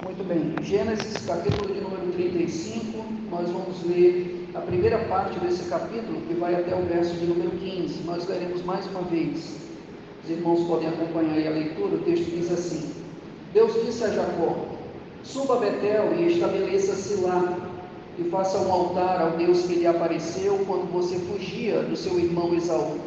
Muito bem, Gênesis capítulo de número 35, nós vamos ler a primeira parte desse capítulo, que vai até o verso de número 15. Nós leremos mais uma vez, os irmãos podem acompanhar aí a leitura. O texto diz assim: Deus disse a Jacó: suba a Betel e estabeleça-se lá, e faça um altar ao Deus que lhe apareceu quando você fugia do seu irmão Esaú.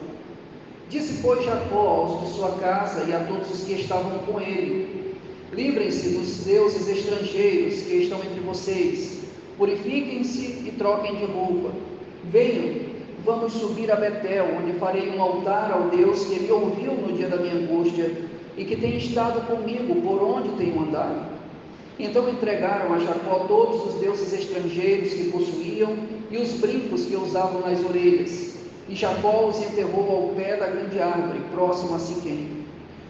Disse, pois, Jacó aos de sua casa e a todos os que estavam com ele: livrem-se dos deuses estrangeiros que estão entre vocês, purifiquem-se e troquem de roupa. Venham, vamos subir a Betel, onde farei um altar ao Deus que me ouviu no dia da minha angústia e que tem estado comigo por onde tenho andado. Então entregaram a Jacó todos os deuses estrangeiros que possuíam e os brincos que usavam nas orelhas, e Jacó os enterrou ao pé da grande árvore, próximo a Siquém.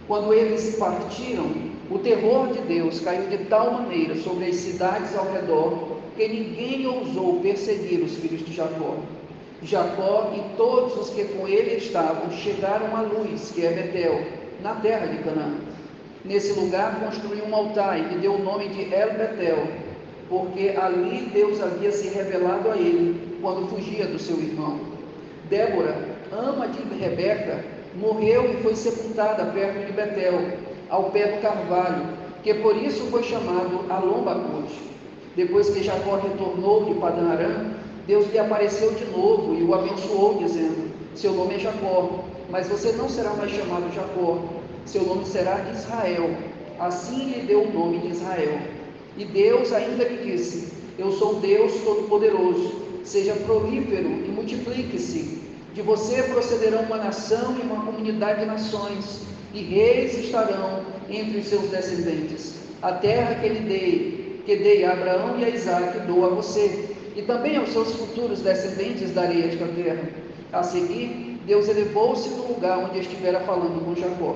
Quando eles partiram, o terror de Deus caiu de tal maneira sobre as cidades ao redor, que ninguém ousou perseguir os filhos de Jacó. Jacó e todos os que com ele estavam chegaram à luz, que é Betel, na terra de Canaã. Nesse lugar construiu um altar e lhe deu o nome de El Betel, porque ali Deus havia se revelado a ele quando fugia do seu irmão. Débora, ama de Rebeca, morreu e foi sepultada perto de Betel, ao pé do carvalho, que por isso foi chamado Alom-Bacude. Depois que Jacó retornou de Padã Arã, Deus lhe apareceu de novo e o abençoou, dizendo: seu nome é Jacó, mas você não será mais chamado Jacó, seu nome será Israel. Assim lhe deu o nome de Israel. E Deus ainda lhe disse: eu sou Deus Todo-Poderoso, seja prolífero e multiplique-se. De você procederão uma nação e uma comunidade de nações, e reis estarão entre os seus descendentes. A terra que dei a Abraão e a Isaque dou a você, e também aos seus futuros descendentes darei esta terra. A seguir, Deus elevou-se do lugar onde estivera falando com Jacó.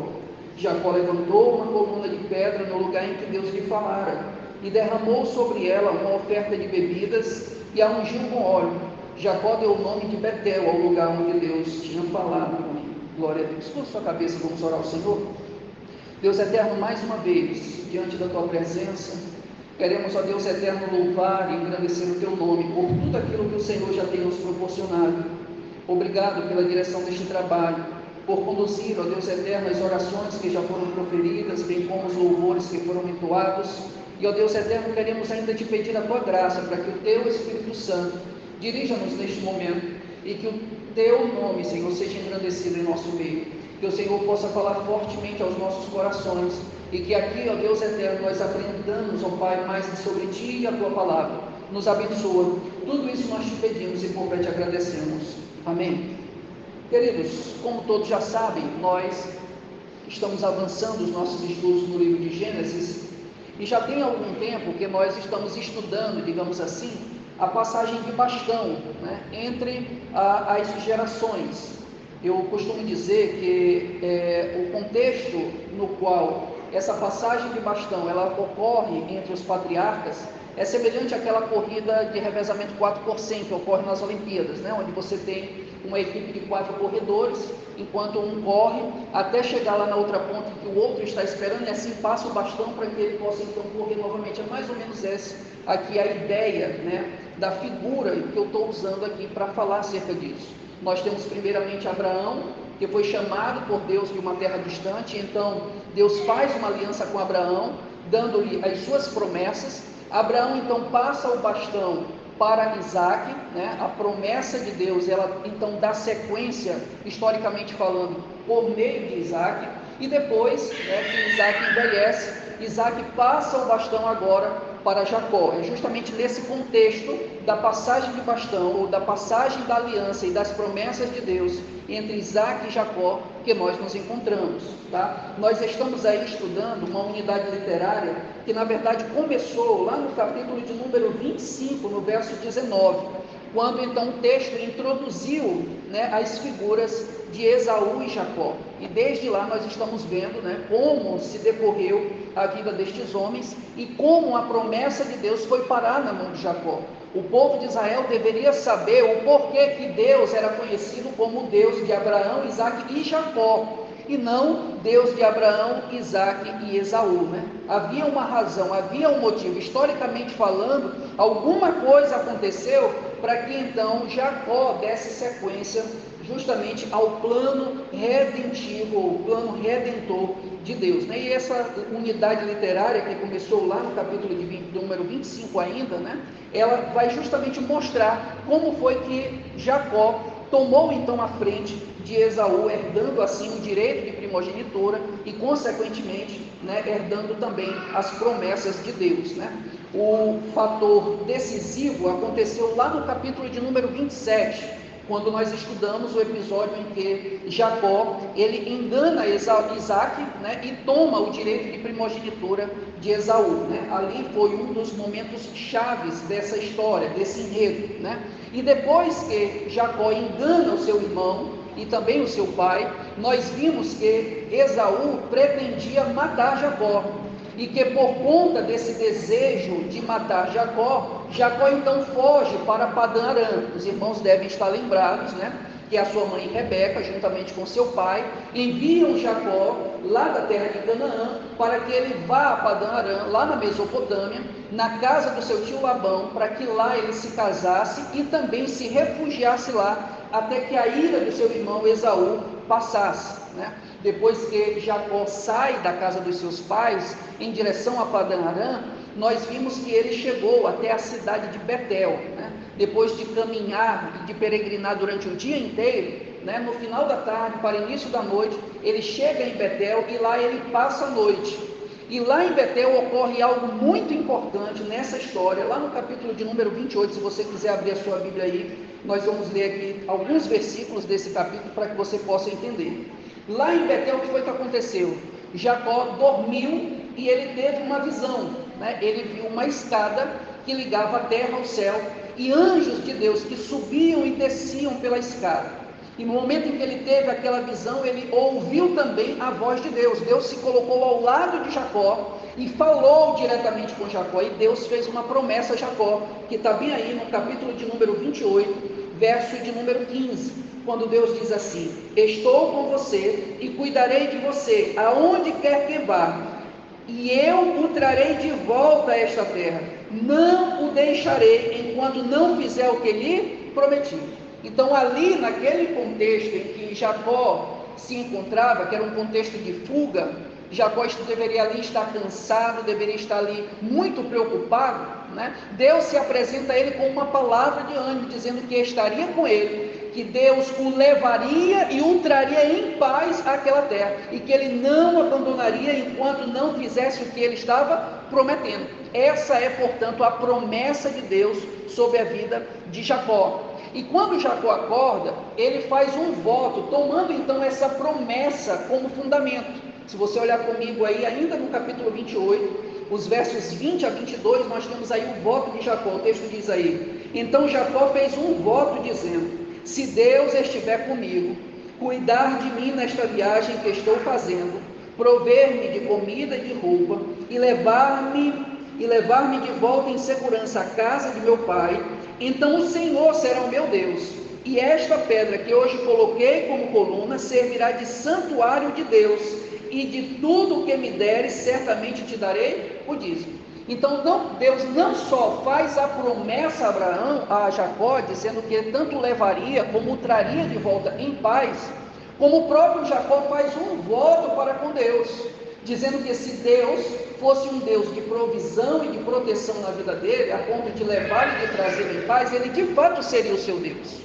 Jacó levantou uma coluna de pedra no lugar em que Deus lhe falara, e derramou sobre ela uma oferta de bebidas, e a ungiu com óleo. Jacó deu o nome de Betel ao lugar onde Deus tinha falado com ele. Glória a Deus. Curva sua cabeça, vamos orar ao Senhor. Deus eterno, mais uma vez, diante da tua presença, queremos, ó Deus eterno, louvar e engrandecer o teu nome por tudo aquilo que o Senhor já tem nos proporcionado. Obrigado pela direção deste trabalho, por conduzir, ó Deus eterno, as orações que já foram proferidas, bem como os louvores que foram entoados. E, ó Deus eterno, queremos ainda te pedir a tua graça para que o teu Espírito Santo dirija-nos neste momento e que o teu nome, Senhor, seja engrandecido em nosso meio. Que o Senhor possa falar fortemente aos nossos corações e que aqui, ó Deus eterno, nós aprendamos, ó Pai, mais sobre ti e a tua palavra. Nos abençoa. Tudo isso nós te pedimos e por fé te agradecemos. Amém. Queridos, como todos já sabem, nós estamos avançando os nossos estudos no livro de Gênesis e já tem algum tempo que nós estamos estudando, digamos assim, a passagem de bastão, né, entre as gerações. Eu costumo dizer que o contexto no qual essa passagem de bastão ela ocorre entre os patriarcas é semelhante àquela corrida de revezamento 4x100 que ocorre nas Olimpíadas, né, onde você tem uma equipe de 4 corredores, enquanto um corre até chegar lá na outra ponta que o outro está esperando, e assim passa o bastão para que ele possa então correr novamente. É mais ou menos essa aqui a ideia, né, da figura que eu estou usando aqui para falar acerca disso. Nós temos primeiramente Abraão, que foi chamado por Deus de uma terra distante. Então Deus faz uma aliança com Abraão, dando-lhe as suas promessas. Abraão então passa o bastão para Isaque, né? A promessa de Deus, ela então dá sequência, historicamente falando, por meio de Isaque. E depois, né, que Isaque envelhece, Isaque passa o bastão agora para Jacó. É justamente nesse contexto da passagem de bastão, ou da passagem da aliança e das promessas de Deus entre Isaque e Jacó, que nós nos encontramos, tá? Nós estamos aí estudando uma unidade literária que na verdade começou lá no capítulo de número 25, no verso 19, quando então o texto introduziu, né, as figuras de Esaú e Jacó. E desde lá nós estamos vendo, né, como se decorreu a vida destes homens e como a promessa de Deus foi parar na mão de Jacó. O povo de Israel deveria saber o porquê que Deus era conhecido como o Deus de Abraão, Isaque e Jacó. e não Deus de Abraão, Isaque e Esaú, né? Havia uma razão, havia um motivo. Historicamente falando, alguma coisa aconteceu para que então Jacó desse sequência justamente ao plano redentivo, ou plano redentor de Deus, né? E essa unidade literária que começou lá no capítulo número 25 ainda, né? Ela vai justamente mostrar como foi que Jacó tomou então a frente de Esaú, herdando assim o direito de primogenitura e consequentemente, né, herdando também as promessas de Deus, né? O fator decisivo aconteceu lá no capítulo de número 27, quando nós estudamos o episódio em que Jacó, ele engana Isaque, né, e toma o direito de primogenitura de Esaú, né? Ali foi um dos momentos chaves dessa história, desse enredo, né? E depois que Jacó engana o seu irmão e também o seu pai, nós vimos que Esaú pretendia matar Jacó, e que por conta desse desejo de matar Jacó, Jacó então foge para Padã Arã. Os irmãos devem estar lembrados, né, que a sua mãe Rebeca, juntamente com seu pai, enviam Jacó lá da terra de Canaã, para que ele vá a Padã Arã, lá na Mesopotâmia, na casa do seu tio Labão, para que lá ele se casasse e também se refugiasse lá, até que a ira do seu irmão Esaú passasse, né? Depois que Jacó sai da casa dos seus pais em direção a Padã Arã, nós vimos que ele chegou até a cidade de Betel, né? Depois de caminhar e de peregrinar durante o dia inteiro, né? No final da tarde, para início da noite, ele chega em Betel e lá ele passa a noite. E lá em Betel ocorre algo muito importante nessa história, lá no capítulo de número 28, se você quiser abrir a sua Bíblia aí, nós vamos ler aqui alguns versículos desse capítulo para que você possa entender. Lá em Betel, o que foi que aconteceu? Jacó dormiu e ele teve uma visão, né? Ele viu uma escada que ligava a terra ao céu e anjos de Deus que subiam e desciam pela escada. E no momento em que ele teve aquela visão, ele ouviu também a voz de Deus. Deus se colocou ao lado de Jacó e falou diretamente com Jacó. E Deus fez uma promessa a Jacó, que está bem aí no capítulo de número 28, verso de número 15. Quando Deus diz assim: estou com você e cuidarei de você, aonde quer que vá, e eu o trarei de volta a esta terra, não o deixarei enquanto não fizer o que lhe prometi. Então ali naquele contexto em que Jacó se encontrava, que era um contexto de fuga, Jacó deveria ali estar cansado, deveria estar ali muito preocupado, né? Deus se apresenta a ele com uma palavra de ânimo, dizendo que estaria com ele, que Deus o levaria e o traria em paz àquela terra, e que ele não abandonaria enquanto não fizesse o que ele estava prometendo. Essa é, portanto, a promessa de Deus sobre a vida de Jacó. E quando Jacó acorda, ele faz um voto, tomando então essa promessa como fundamento. Se você olhar comigo aí, ainda no capítulo 28, os versos 20 a 22, nós temos aí o voto de Jacó. O texto diz aí: então Jacó fez um voto dizendo: se Deus estiver comigo, cuidar de mim nesta viagem que estou fazendo, prover-me de comida e de roupa, e levar-me de volta em segurança à casa de meu pai, então o Senhor será o meu Deus, e esta pedra que hoje coloquei como coluna servirá de santuário de Deus, e de tudo o que me deres, certamente te darei o dízimo. Então Deus não só faz a promessa a Jacó, dizendo que tanto levaria como o traria de volta em paz, como o próprio Jacó faz um voto para com Deus, dizendo que se Deus fosse um Deus de provisão e de proteção na vida dele, a ponto de levar e de trazer em paz, ele de fato seria o seu Deus.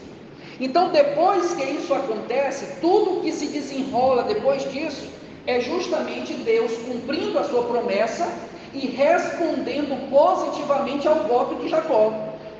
Então depois que isso acontece, tudo que se desenrola depois disso, é justamente Deus cumprindo a sua promessa e respondendo positivamente ao voto de Jacó.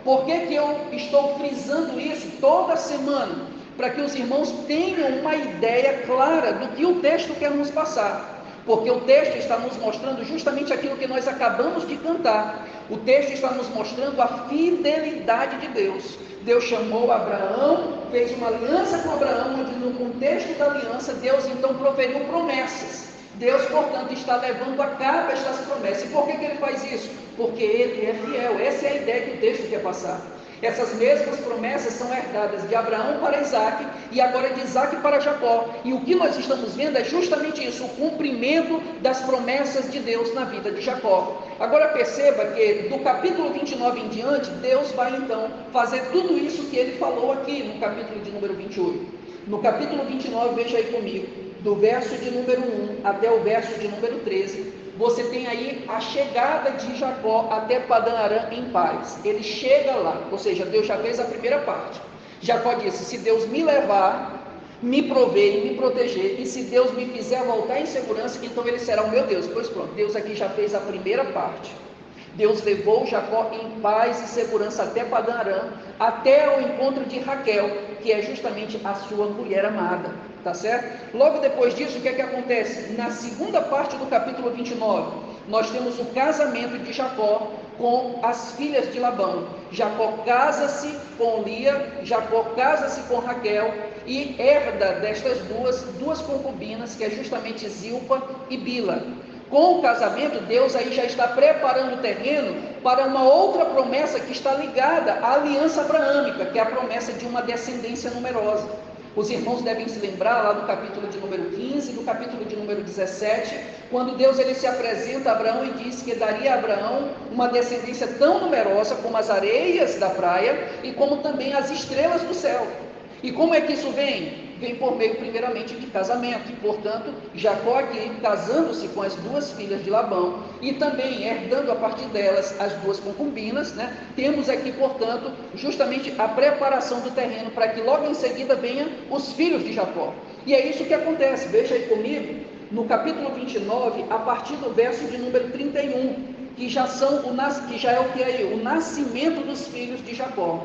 Por que eu estou frisando isso toda semana? Para que os irmãos tenham uma ideia clara do que o texto quer nos passar. Porque o texto está nos mostrando justamente aquilo que nós acabamos de cantar. O texto está nos mostrando a fidelidade de Deus. Deus chamou Abraão, fez uma aliança com Abraão, onde no contexto da aliança, Deus então proferiu promessas. Deus, portanto, está levando a cabo estas promessas. E por que ele faz isso? Porque ele é fiel. Essa é a ideia que o texto quer passar. Essas mesmas promessas são herdadas de Abraão para Isaac e agora de Isaac para Jacó. E o que nós estamos vendo é justamente isso, o cumprimento das promessas de Deus na vida de Jacó. Agora perceba que do capítulo 29 em diante, Deus vai então fazer tudo isso que ele falou aqui no capítulo de número 28. No capítulo 29, veja aí comigo, do verso de número 1 até o verso de número 13, você tem aí a chegada de Jacó até Padã Arã em paz. Ele chega lá, ou seja, Deus já fez a primeira parte. Jacó disse: se Deus me levar, me prover e me proteger, e se Deus me fizer voltar em segurança, então ele será o meu Deus. Pois pronto, Deus aqui já fez a primeira parte. Deus levou Jacó em paz e segurança até Padã Arã, até o encontro de Raquel, que é justamente a sua mulher amada, tá certo? Logo depois disso, o que é que acontece? Na segunda parte do capítulo 29, nós temos o casamento de Jacó com as filhas de Labão. Jacó casa-se com Lia, Jacó casa-se com Raquel e herda destas duas concubinas, que é justamente Zilpa e Bila. Com o casamento, Deus aí já está preparando o terreno para uma outra promessa que está ligada à aliança abraâmica, que é a promessa de uma descendência numerosa. Os irmãos devem se lembrar lá do capítulo de número 15, do capítulo de número 17, quando Deus ele se apresenta a Abraão e diz que daria a Abraão uma descendência tão numerosa como as areias da praia e como também as estrelas do céu. E como é que isso vem? Vem por meio primeiramente de casamento, e portanto Jacó aqui casando-se com as duas filhas de Labão e também herdando a partir delas as duas concubinas, né? Temos aqui portanto justamente a preparação do terreno para que logo em seguida venham os filhos de Jacó. E é isso que acontece, veja aí comigo no capítulo 29, a partir do verso de número 31, que já é o que aí? O nascimento dos filhos de Jacó.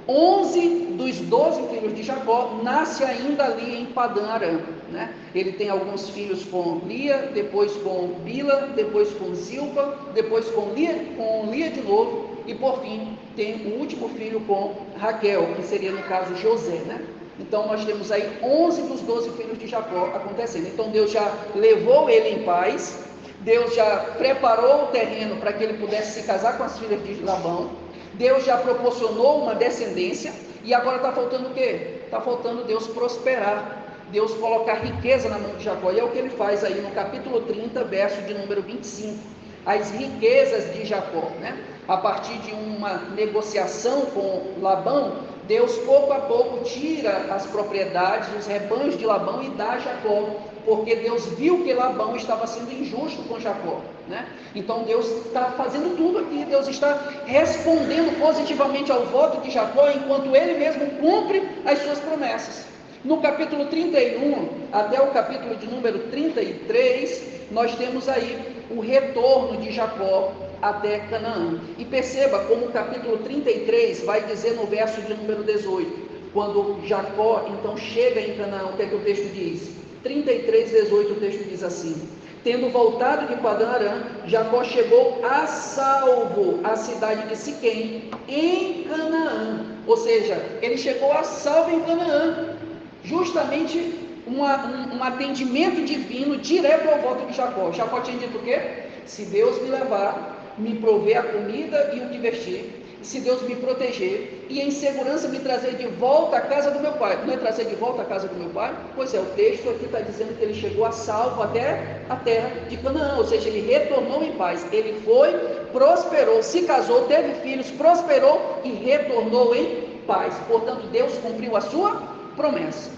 11 dos 12 filhos de Jacó nasce ainda ali em Padã Arã, né? Ele tem alguns filhos com Lia, depois com Bila, depois com Zilpa, depois com Lia de novo, e por fim tem o último filho com Raquel, que seria no caso José, né? Então nós temos aí 11 dos 12 filhos de Jacó acontecendo. Então Deus já levou ele em paz, Deus já preparou o terreno para que ele pudesse se casar com as filhas de Labão, Deus já proporcionou uma descendência, e agora está faltando o quê? Está faltando Deus prosperar, Deus colocar riqueza na mão de Jacó, e é o que ele faz aí no capítulo 30, verso de número 25, as riquezas de Jacó, né? A partir de uma negociação com Labão, Deus pouco a pouco tira as propriedades, os rebanhos de Labão e dá a Jacó, porque Deus viu que Labão estava sendo injusto com Jacó, né? Então Deus está fazendo tudo aqui, Deus está respondendo positivamente ao voto de Jacó, enquanto ele mesmo cumpre as suas promessas. No capítulo 31 até o capítulo de número 33, nós temos aí o retorno de Jacó até Canaã. E perceba como o capítulo 33 vai dizer no verso de número 18, quando Jacó então chega em Canaã, o que é que o texto diz? 33, 18, o texto diz assim: tendo voltado de Padã Arã, Jacó chegou a salvo à cidade de Siquém, em Canaã. Ou seja, ele chegou a salvo em Canaã, justamente um atendimento divino direto ao voto de Jacó. Jacó tinha dito o quê? Se Deus me levar, me prover a comida e o que vestir, se Deus me proteger e em segurança me trazer de volta à casa do meu pai. Não é trazer de volta à casa do meu pai? Pois é, o texto aqui está dizendo que ele chegou a salvo até a terra de Canaã, ou seja, ele retornou em paz. Ele foi, prosperou, se casou, teve filhos, prosperou e retornou em paz. Portanto, Deus cumpriu a sua promessa.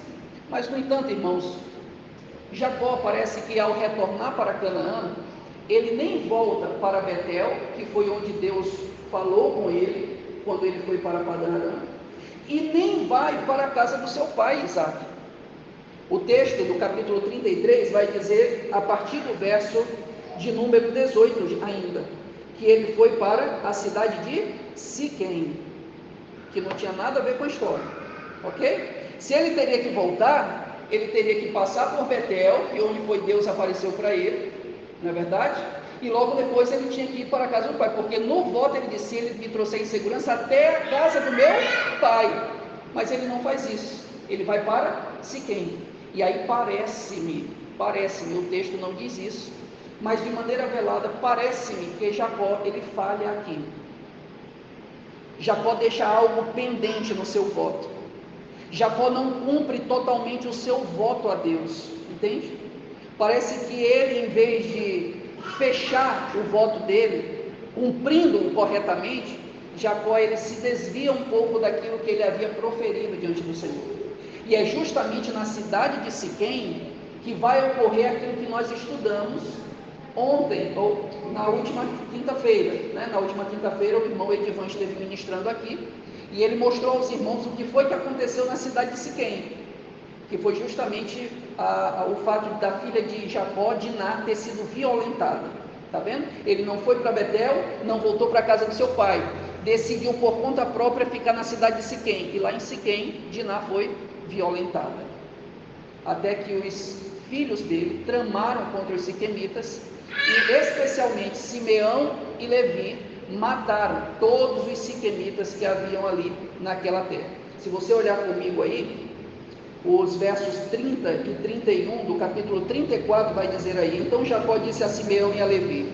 Mas, no entanto, irmãos, Jacó parece que ao retornar para Canaã, ele nem volta para Betel, que foi onde Deus falou com ele quando ele foi para Padã Arã, e nem vai para a casa do seu pai Isaac. O texto do capítulo 33 vai dizer, a partir do verso de número 18 ainda, que ele foi para a cidade de Siquém, que não tinha nada a ver com a história, ok? Se ele teria que voltar, ele teria que passar por Betel, que onde foi Deus apareceu para ele, não é verdade? E logo depois ele tinha que ir para a casa do pai, porque no voto ele disse: ele me trouxe em segurança até a casa do meu pai. Mas ele não faz isso, ele vai para Siquém. E aí parece-me, o texto não diz isso, mas de maneira velada, parece-me que Jacó ele falha aqui. Jacó deixa algo pendente no seu voto. Jacó não cumpre totalmente o seu voto a Deus, entende? Parece que ele, em vez de fechar o voto dele, cumprindo-o corretamente, Jacó ele se desvia um pouco daquilo que ele havia proferido diante do Senhor. E é justamente na cidade de Siquém que vai ocorrer aquilo que nós estudamos ontem, ou na última quinta-feira, né? Na última quinta-feira o irmão Edivan esteve ministrando aqui, e ele mostrou aos irmãos o que foi que aconteceu na cidade de Siquém, que foi justamente o fato da filha de Jacó, Diná, ter sido violentada. Está vendo? Ele não foi para Betel, não voltou para a casa do seu pai, decidiu por conta própria ficar na cidade de Siquém, e lá em Siquém, Diná foi violentada, até que os filhos dele tramaram contra os siquemitas, e especialmente Simeão e Levi mataram todos os siquemitas que haviam ali naquela terra. Se você olhar comigo aí, os versos 30 e 31 do capítulo 34 vai dizer aí: então Jacó disse a Simeão e a Levi: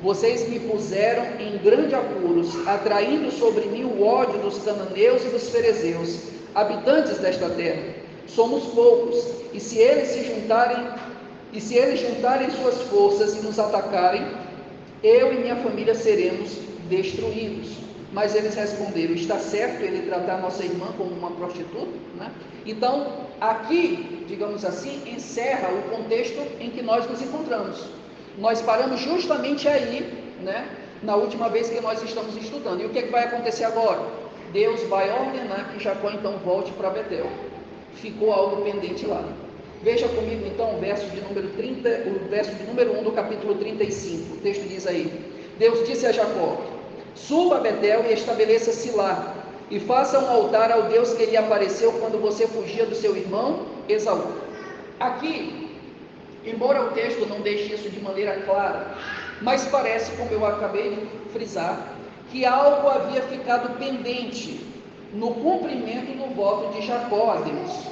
vocês me puseram em grande apuros, atraindo sobre mim o ódio dos cananeus e dos ferezeus, habitantes desta terra. Somos poucos, e se eles juntarem suas forças e nos atacarem, eu e minha família seremos destruídos. Mas eles responderam: está certo ele tratar nossa irmã como uma prostituta, né? Então, aqui, digamos assim, encerra o contexto em que nós nos encontramos. Nós paramos justamente aí, né? Na última vez que nós estamos estudando. E o que vai acontecer agora? Deus vai ordenar que Jacó então volte para Betel. Ficou algo pendente lá. Veja comigo então o verso de número 1 do capítulo 35. O texto diz aí: Deus disse a Jacó: suba a Betel e estabeleça-se lá, e faça um altar ao Deus que lhe apareceu quando você fugia do seu irmão Esaú. Aqui, embora o texto não deixe isso de maneira clara, mas parece, como eu acabei de frisar, que algo havia ficado pendente no cumprimento do voto de Jacó a Deus.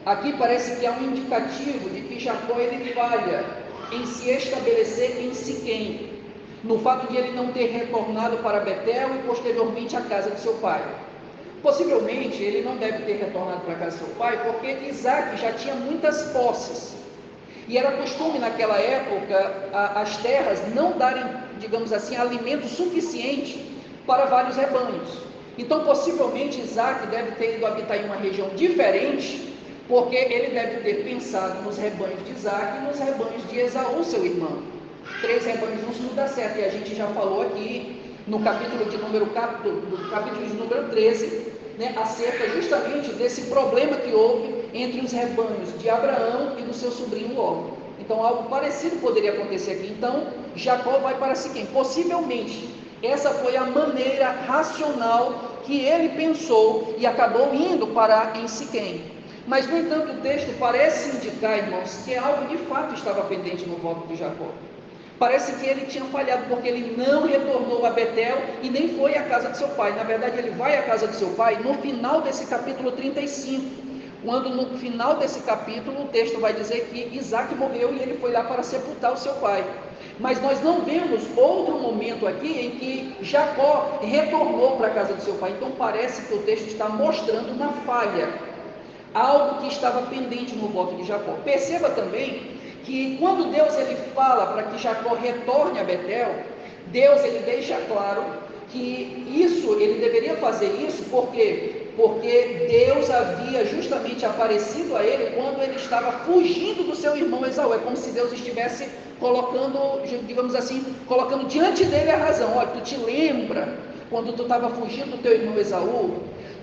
Aqui parece que há um indicativo de que Jacó ele falha em se estabelecer em Siquém, no fato de ele não ter retornado para Betel e posteriormente à casa de seu pai. Possivelmente ele não deve ter retornado para a casa de seu pai, porque Isaac já tinha muitas posses, e era costume naquela época as terras não darem, digamos assim, alimento suficiente para vários rebanhos. Então possivelmente Isaac deve ter ido habitar em uma região diferente, porque ele deve ter pensado nos rebanhos de Isaac e nos rebanhos de Esaú, seu irmão. 3 rebanhos não dá certo, e a gente já falou aqui no capítulo de número 13, né, acerca justamente desse problema que houve entre os rebanhos de Abraão e do seu sobrinho Ló. Então algo parecido poderia acontecer aqui. Então Jacó vai para Siquém. Possivelmente essa foi a maneira racional que ele pensou e acabou indo para em Siquém. Mas no entanto o texto parece indicar, irmãos, que algo de fato estava pendente no voto de Jacó. Parece que ele tinha falhado, porque ele não retornou a Betel e nem foi à casa de seu pai. Na verdade, ele vai à casa de seu pai no final desse capítulo 35, quando no final desse capítulo o texto vai dizer que Isaac morreu e ele foi lá para sepultar o seu pai. Mas nós não vemos outro momento aqui em que Jacó retornou para a casa de seu pai. Então parece que o texto está mostrando uma falha, algo que estava pendente no voto de Jacó. Perceba também que quando Deus ele fala para que Jacó retorne a Betel, Deus ele deixa claro que ele deveria fazer isso porque Deus havia justamente aparecido a ele quando ele estava fugindo do seu irmão Esaú. É como se Deus estivesse colocando, digamos assim, colocando diante dele a razão. Olha, tu te lembra quando tu estava fugindo do teu irmão Esaú?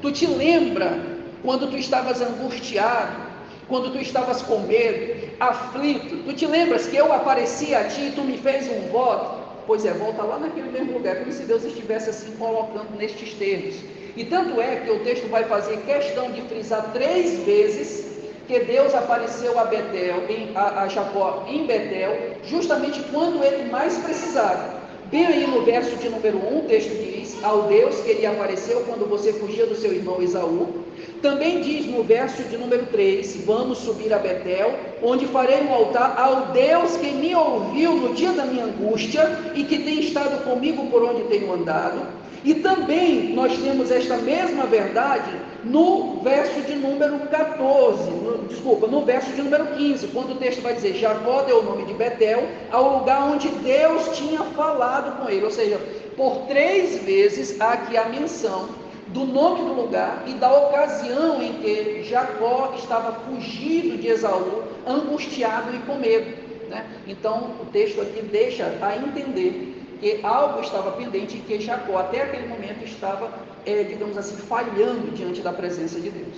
Tu te lembra quando tu estavas angustiado? Quando tu estavas com medo, aflito? Tu te lembras que eu apareci a ti e tu me fez um voto? Pois é, volta lá naquele mesmo lugar, como se Deus estivesse assim colocando nestes termos. E tanto é que o texto vai fazer questão de frisar 3 vezes que Deus apareceu a Jacó em Betel, justamente quando ele mais precisava. Bem aí no verso de número 1, o texto diz: ao Deus que lhe apareceu quando você fugia do seu irmão Esaú. Também diz no verso de número 3, vamos subir a Betel, onde farei um altar ao Deus que me ouviu no dia da minha angústia e que tem estado comigo por onde tenho andado. E também nós temos esta mesma verdade no verso de número 14, no verso de número 15, quando o texto vai dizer: Jacó deu o nome de Betel ao lugar onde Deus tinha falado com ele. Ou seja, por 3 vezes há aqui a menção do nome do lugar e da ocasião em que Jacó estava fugido de Esaú, angustiado e com medo, né? Então o texto aqui deixa a entender que algo estava pendente e que Jacó até aquele momento estava, digamos assim, falhando diante da presença de Deus.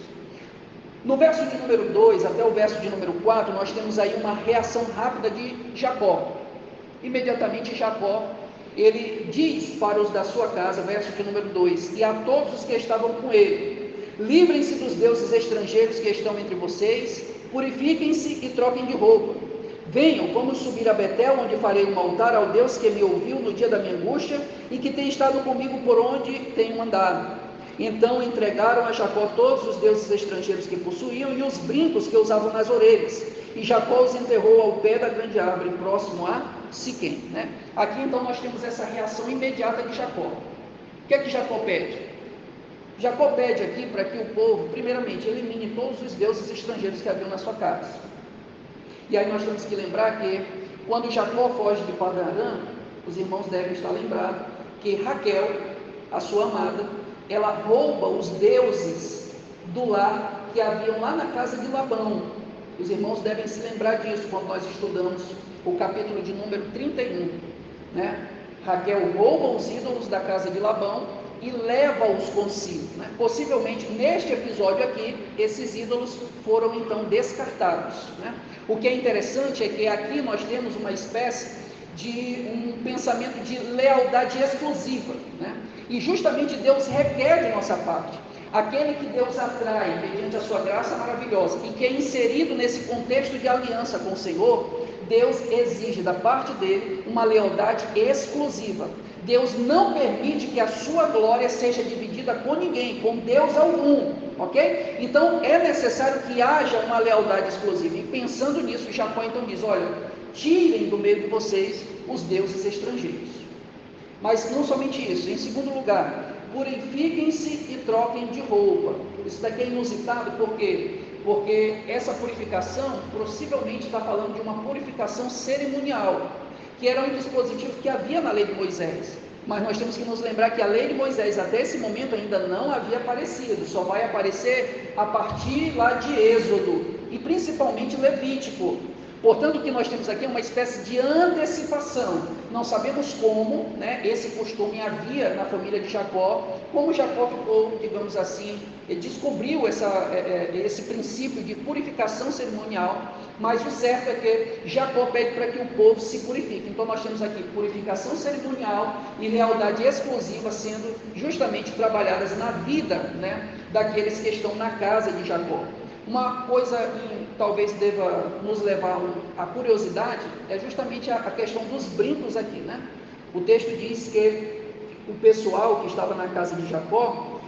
No verso de número 2 até o verso de número 4, nós temos aí uma reação rápida de Jacó. Imediatamente Jacó, ele diz para os da sua casa, verso de número 2: e a todos os que estavam com ele: livrem-se dos deuses estrangeiros que estão entre vocês, purifiquem-se e troquem de roupa. Venham, vamos subir a Betel, onde farei um altar ao Deus que me ouviu no dia da minha angústia e que tem estado comigo por onde tenho andado. Então entregaram a Jacó todos os deuses estrangeiros que possuíam e os brincos que usavam nas orelhas. E Jacó os enterrou ao pé da grande árvore, próximo a Siquém, né? Aqui então nós temos essa reação imediata de Jacó. O que é que Jacó pede? Jacó pede aqui para que o povo, primeiramente, elimine todos os deuses estrangeiros que haviam na sua casa. E aí nós temos que lembrar que quando Jacó foge de Padã-Arã, os irmãos devem estar lembrados que Raquel, a sua amada, ela rouba os deuses do lar que haviam lá na casa de Labão. Os irmãos devem se lembrar disso quando nós estudamos o capítulo de número 31, né? Raquel rouba os ídolos da casa de Labão e leva-os consigo, né? Possivelmente neste episódio aqui, esses ídolos foram então descartados, né? O que é interessante é que aqui nós temos uma espécie de um pensamento de lealdade exclusiva, né? E justamente Deus requer de nossa parte. Aquele que Deus atrai mediante a sua graça maravilhosa e que é inserido nesse contexto de aliança com o Senhor, Deus exige da parte dele uma lealdade exclusiva. Deus não permite que a sua glória seja dividida com ninguém, com Deus algum, ok? Então é necessário que haja uma lealdade exclusiva. E pensando nisso, Jacó então diz: olha, tirem do meio de vocês os deuses estrangeiros. Mas não somente isso, em segundo lugar, purifiquem-se e troquem de roupa. Isso daqui é inusitado, por quê? Porque essa purificação possivelmente está falando de uma purificação cerimonial, que era um dispositivo que havia na lei de Moisés. Mas nós temos que nos lembrar que a lei de Moisés até esse momento ainda não havia aparecido, só vai aparecer a partir lá de Êxodo, e principalmente Levítico. Portanto, o que nós temos aqui é uma espécie de antecipação. Não sabemos como, né, esse costume havia na família de Jacó, como Jacó ficou, digamos assim, descobriu esse princípio de purificação cerimonial, mas o certo é que Jacó pede para que o povo se purifique. Então nós temos aqui purificação cerimonial e lealdade exclusiva sendo justamente trabalhadas na vida, né, daqueles que estão na casa de Jacó. Uma coisa que talvez deva nos levar à curiosidade é justamente a questão dos brincos aqui, né? O texto diz que o pessoal que estava na casa de Jacó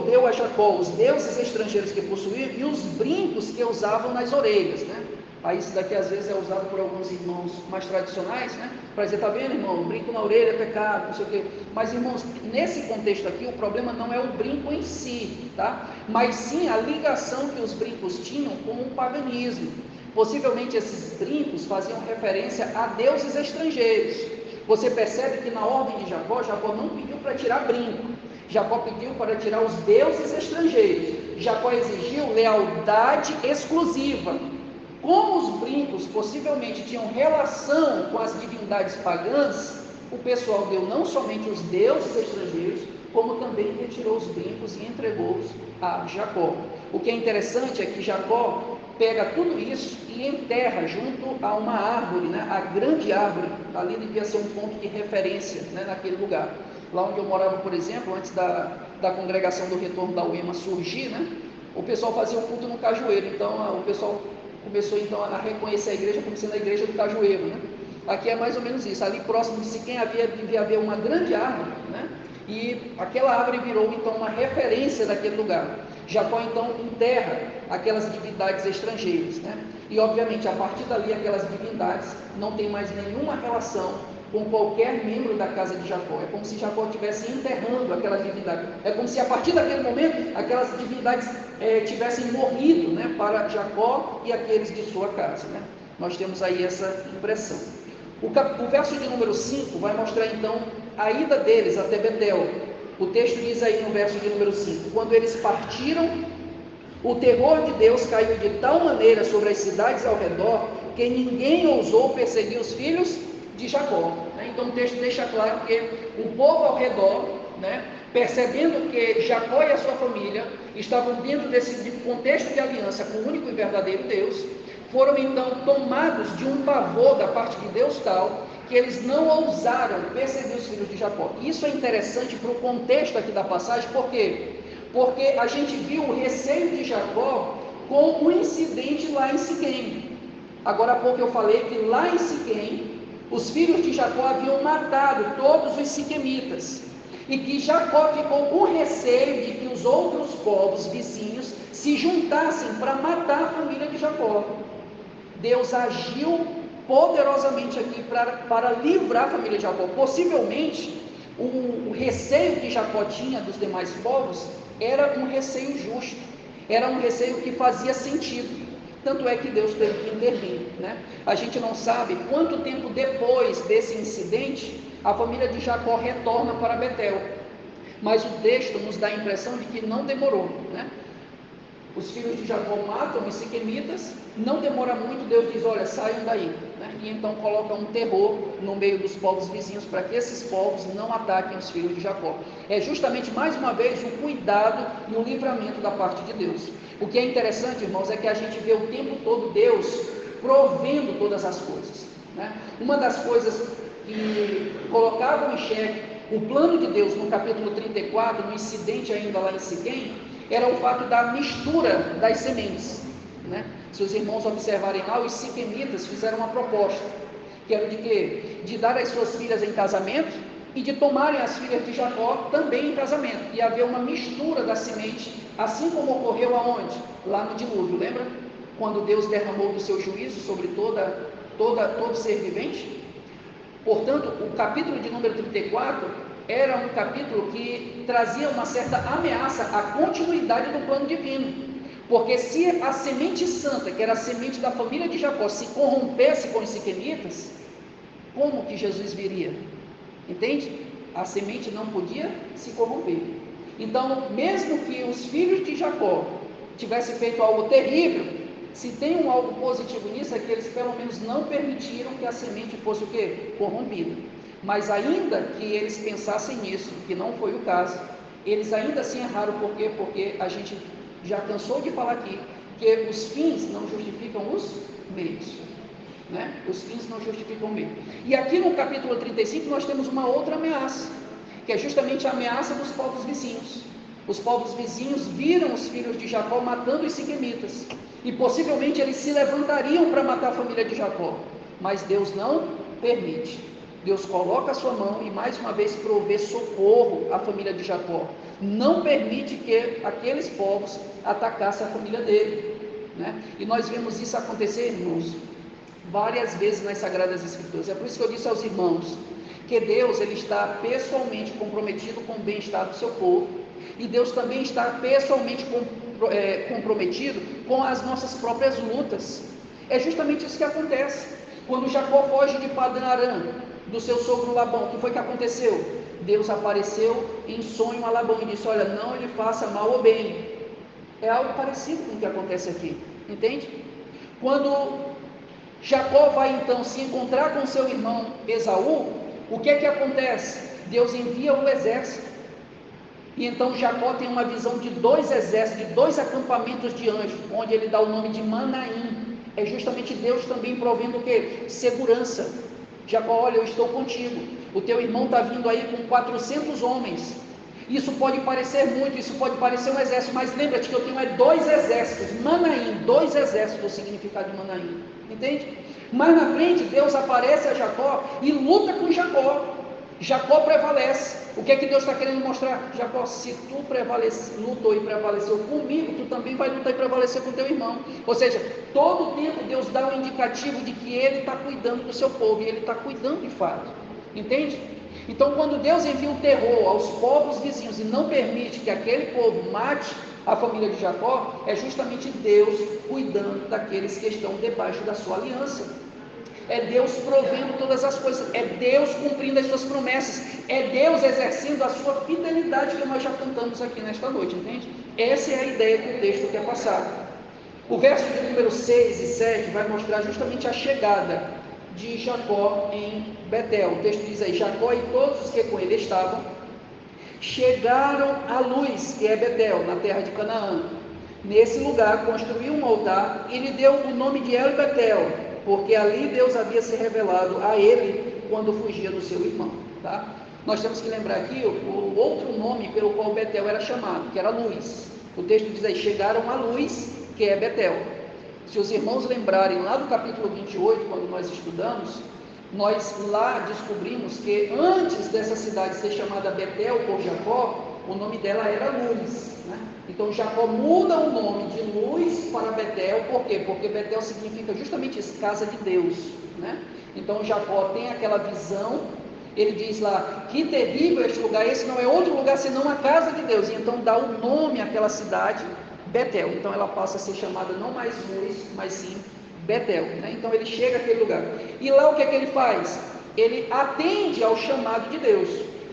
deu a Jacó os deuses estrangeiros que possuíam e os brincos que usavam nas orelhas, né? Aí isso daqui às vezes é usado por alguns irmãos mais tradicionais, né? Para dizer: tá vendo, irmão, brinco na orelha é pecado, não sei o quê. Mas, irmãos, nesse contexto aqui, o problema não é o brinco em si, tá? Mas sim a ligação que os brincos tinham com o paganismo. Possivelmente esses brincos faziam referência a deuses estrangeiros. Você percebe que na ordem de Jacó não pediu para tirar brinco. Jacó pediu para tirar os deuses estrangeiros. Jacó exigiu lealdade exclusiva. Como os brincos possivelmente tinham relação com as divindades pagãs, o pessoal deu não somente os deuses estrangeiros, como também retirou os brincos e entregou-os a Jacó. O que é interessante é que Jacó pega tudo isso e enterra junto a uma árvore, né? A grande árvore, ali devia ser um ponto de referência, né, naquele lugar. Lá onde eu morava, por exemplo, antes da congregação do Retorno da UEMA surgir, né, o pessoal fazia o culto no cajueiro. Então o pessoal começou então a reconhecer a igreja como sendo a igreja do cajueiro, né? Aqui é mais ou menos isso. Ali próximo de Siquém devia haver uma grande árvore, né? E aquela árvore virou então uma referência daquele lugar. Jacó então enterra aquelas divindades estrangeiras, né? E obviamente a partir dali aquelas divindades não têm mais nenhuma relação com qualquer membro da casa de Jacó. É como se Jacó estivesse enterrando aquelas divindades. É como se a partir daquele momento aquelas divindades tivessem morrido, né, para Jacó e aqueles de sua casa, né? Nós temos aí essa impressão. O verso de número 5 vai mostrar então a ida deles até Betel. O texto diz aí no verso de número 5: quando eles partiram, o terror de Deus caiu de tal maneira sobre as cidades ao redor que ninguém ousou perseguir os filhos de Jacó. Então o texto deixa claro que o povo ao redor, né, percebendo que Jacó e a sua família estavam dentro desse contexto de aliança com o único e verdadeiro Deus, foram então tomados de um pavor da parte de Deus tal que eles não ousaram perseguir os filhos de Jacó. Isso é interessante para o contexto aqui da passagem, por quê? Porque a gente viu o receio de Jacó com o incidente lá em Siquém. Agora há pouco eu falei que lá em Siquém, os filhos de Jacó haviam matado todos os siquemitas, e que Jacó ficou com receio de que os outros povos vizinhos se juntassem para matar a família de Jacó. Deus agiu poderosamente aqui para livrar a família de Jacó. Possivelmente, o receio que Jacó tinha dos demais povos era um receio justo, era um receio que fazia sentido. Tanto é que Deus teve que intervir, né? A gente não sabe quanto tempo depois desse incidente a família de Jacó retorna para Betel, mas o texto nos dá a impressão de que não demorou, né? Os filhos de Jacó matam os siquemitas, não demora muito, Deus diz: olha, saiam daí, né? E então coloca um terror no meio dos povos vizinhos para que esses povos não ataquem os filhos de Jacó. É justamente, mais uma vez, o cuidado e o livramento da parte de Deus. O que é interessante, irmãos, é que a gente vê o tempo todo Deus provendo todas as coisas, né? Uma das coisas que colocavam em xeque o plano de Deus no capítulo 34, no incidente ainda lá em Siquém, era o fato da mistura das sementes, né? Se os irmãos observarem lá, os siquemitas fizeram uma proposta, que era de quê? De dar as suas filhas em casamento e de tomarem as filhas de Jacó também em casamento, e haver uma mistura da semente, assim como ocorreu aonde? Lá no dilúvio, lembra? Quando Deus derramou do seu juízo sobre todo ser vivente. Portanto, o capítulo de número 34 era um capítulo que trazia uma certa ameaça à continuidade do plano divino, porque se a semente santa, que era a semente da família de Jacó, se corrompesse com os siquemitas, como que Jesus viria? Entende? A semente não podia se corromper. Então, mesmo que os filhos de Jacó tivessem feito algo terrível, se tem algo positivo nisso, é que eles pelo menos não permitiram que a semente fosse o quê? Corrompida. Mas ainda que eles pensassem nisso, que não foi o caso, eles ainda assim erraram. Por quê? Porque a gente já cansou de falar aqui que os fins não justificam os meios, né? Os fins não justificam o meio. E aqui no capítulo 35 nós temos uma outra ameaça, que é justamente a ameaça dos povos vizinhos. Os povos vizinhos viram os filhos de Jacó matando os siquemitas, e possivelmente eles se levantariam para matar a família de Jacó, mas Deus não permite. Deus coloca a sua mão e mais uma vez provê socorro à família de Jacó. Não permite que aqueles povos atacassem a família dele, né? E nós vemos isso acontecer, irmãos, várias vezes nas Sagradas Escrituras. É por isso que eu disse aos irmãos que Deus, ele está pessoalmente comprometido com o bem-estar do seu povo, e Deus também está pessoalmente comprometido com as nossas próprias lutas. É justamente isso que acontece. Quando Jacó foge de Padã-Arã, do seu sogro Labão, o que foi que aconteceu? Deus apareceu em sonho a Labão e disse: olha, não lhe faça mal ou bem. É algo parecido com o que acontece aqui, entende? Quando Jacó vai então se encontrar com seu irmão Esaú, o que é que acontece? Deus envia o exército, e então Jacó tem uma visão de dois exércitos, de dois acampamentos de anjos, onde ele dá o nome de Manaim. É justamente Deus também provendo o quê? Segurança. Jacó, olha, eu estou contigo, o teu irmão está vindo aí com 400 homens, isso pode parecer muito, isso pode parecer um exército, mas lembra-te que eu tenho dois exércitos, Manaim, dois exércitos, o significado de Manaim, entende? Mas na frente, Deus aparece a Jacó e luta com Jacó. Jacó prevalece. O que é que Deus está querendo mostrar? Jacó, se tu lutou e prevaleceu comigo, tu também vai lutar e prevalecer com teu irmão. Ou seja, todo o tempo Deus dá um indicativo de que Ele está cuidando do seu povo, e Ele está cuidando de fato. Entende? Então, quando Deus envia o terror aos povos vizinhos e não permite que aquele povo mate a família de Jacó, é justamente Deus cuidando daqueles que estão debaixo da sua aliança. É Deus provendo todas as coisas, é Deus cumprindo as suas promessas, é Deus exercendo a sua fidelidade, que nós já cantamos aqui nesta noite, entende? Essa é a ideia que o texto quer passar. O verso de número 6 e 7 vai mostrar justamente a chegada de Jacó em Betel. O texto diz aí: Jacó e todos os que com ele estavam chegaram à luz, que é Betel, na terra de Canaã. Nesse lugar construiu um altar e lhe deu o nome de El Betel, porque ali Deus havia se revelado a ele quando fugia do seu irmão. Tá? Nós temos que lembrar aqui o outro nome pelo qual Betel era chamado, que era luz. O texto diz aí: chegaram à luz, que é Betel. Se os irmãos lembrarem lá do capítulo 28, quando nós estudamos, nós lá descobrimos que antes dessa cidade ser chamada Betel por Jacó, o nome dela era Luz, né? Então Jacó muda o nome de Luz para Betel. Por quê? Porque Betel significa justamente isso, casa de Deus, né? Então Jacó tem aquela visão, ele diz lá: que terrível este lugar, esse não é outro lugar senão a casa de Deus. E então dá o nome àquela cidade, Betel. Então ela passa a ser chamada não mais Luz, mas sim Betel, né? Então ele chega àquele lugar, e lá o que é que ele faz? Ele atende ao chamado de Deus.